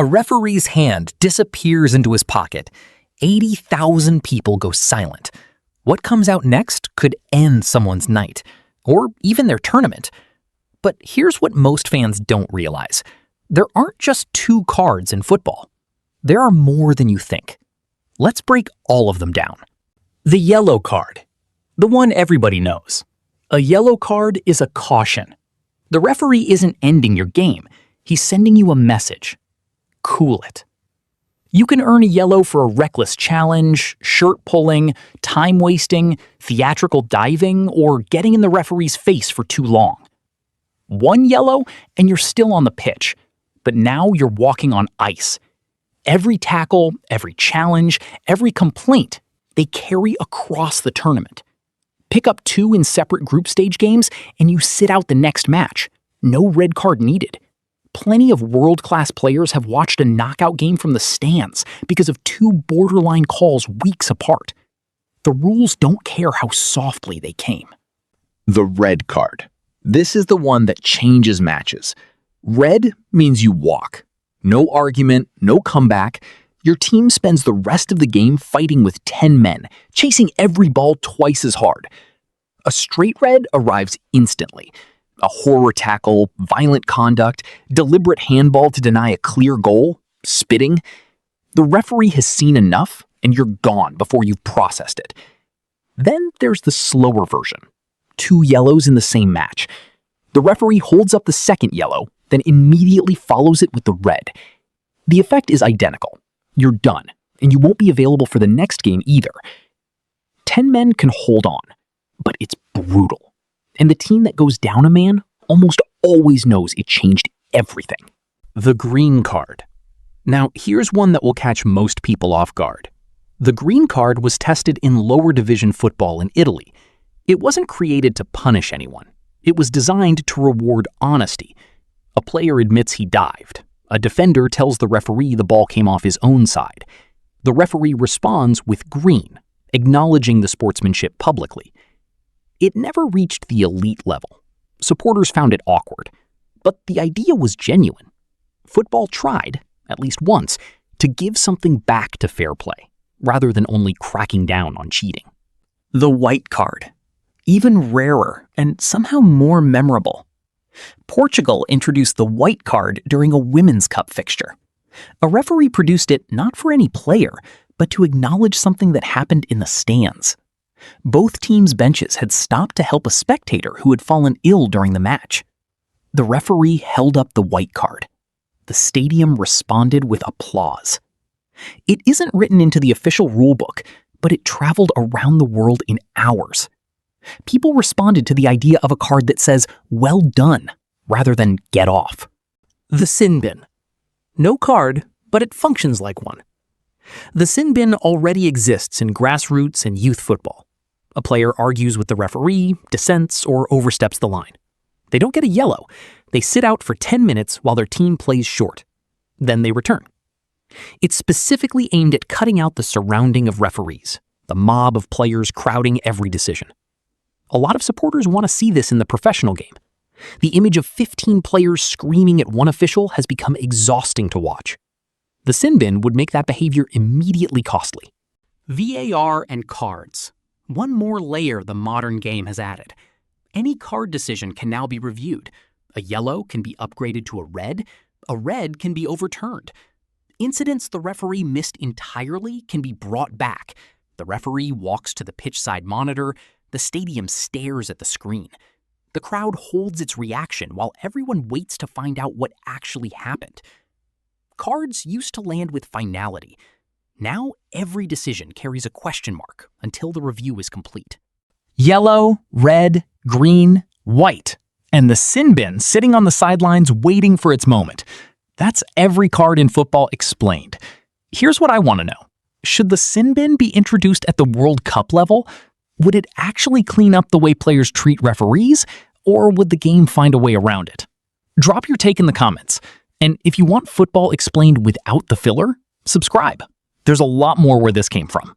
A referee's hand disappears into his pocket. 80,000 people go silent. What comes out next could end someone's night, or even their tournament. But here's what most fans don't realize. There aren't just 2 cards in football. There are more than you think. Let's break all of them down. The yellow card. The one everybody knows. A yellow card is a caution. The referee isn't ending your game. He's sending you a message. Cool it. You can earn a yellow for a reckless challenge, shirt pulling, time wasting, theatrical diving, or getting in the referee's face for too long. 1 yellow and you're still on the pitch, but now you're walking on ice. Every tackle, every challenge, every complaint, they carry across the tournament. Pick up 2 in separate group stage games and you sit out the next match. No red card needed. Plenty of world-class players have watched a knockout game from the stands because of 2 borderline calls weeks apart. The rules don't care how softly they came. The red card. This is the one that changes matches. Red means you walk. No argument, no comeback. Your team spends the rest of the game fighting with 10 men, chasing every ball twice as hard. A straight red arrives instantly. A horror tackle, violent conduct, deliberate handball to deny a clear goal, spitting. The referee has seen enough, and you're gone before you've processed it. Then there's the slower version. 2 yellows in the same match. The referee holds up the second yellow, then immediately follows it with the red. The effect is identical. You're done, and you won't be available for the next game either. 10 men can hold on, but it's brutal. And the team that goes down a man almost always knows it changed everything. The green card. Now, here's one that will catch most people off guard. The green card was tested in lower division football in Italy. It wasn't created to punish anyone. It was designed to reward honesty. A player admits he dived. A defender tells the referee the ball came off his own side. The referee responds with green, acknowledging the sportsmanship publicly. It never reached the elite level. Supporters found it awkward. But the idea was genuine. Football tried, at least once, to give something back to fair play, rather than only cracking down on cheating. The white card. Even rarer and somehow more memorable. Portugal introduced the white card during a Women's Cup fixture. A referee produced it not for any player, but to acknowledge something that happened in the stands. Both teams' benches had stopped to help a spectator who had fallen ill during the match. The referee held up the white card. The stadium responded with applause. It isn't written into the official rulebook, but it traveled around the world in hours. People responded to the idea of a card that says, "Well done," rather than "get off." The sin bin. No card, but it functions like one. The sin bin already exists in grassroots and youth football. A player argues with the referee, dissents, or oversteps the line. They don't get a yellow. They sit out for 10 minutes while their team plays short. Then they return. It's specifically aimed at cutting out the surrounding of referees, the mob of players crowding every decision. A lot of supporters want to see this in the professional game. The image of 15 players screaming at one official has become exhausting to watch. The sin bin would make that behavior immediately costly. VAR and cards. One more layer the modern game has added. Any card decision can now be reviewed. A yellow can be upgraded to a red can be overturned. Incidents the referee missed entirely can be brought back. The referee walks to the pitch side monitor. The stadium stares at the screen. The crowd holds its reaction while everyone waits to find out what actually happened. Cards used to land with finality. Now every decision carries a question mark until the review is complete. Yellow, red, green, white, and the sin bin sitting on the sidelines waiting for its moment. That's every card in football explained. Here's what I want to know. Should the sin bin be introduced at the World Cup level? Would it actually clean up the way players treat referees, or would the game find a way around it? Drop your take in the comments. And if you want football explained without the filler, subscribe. There's a lot more where this came from.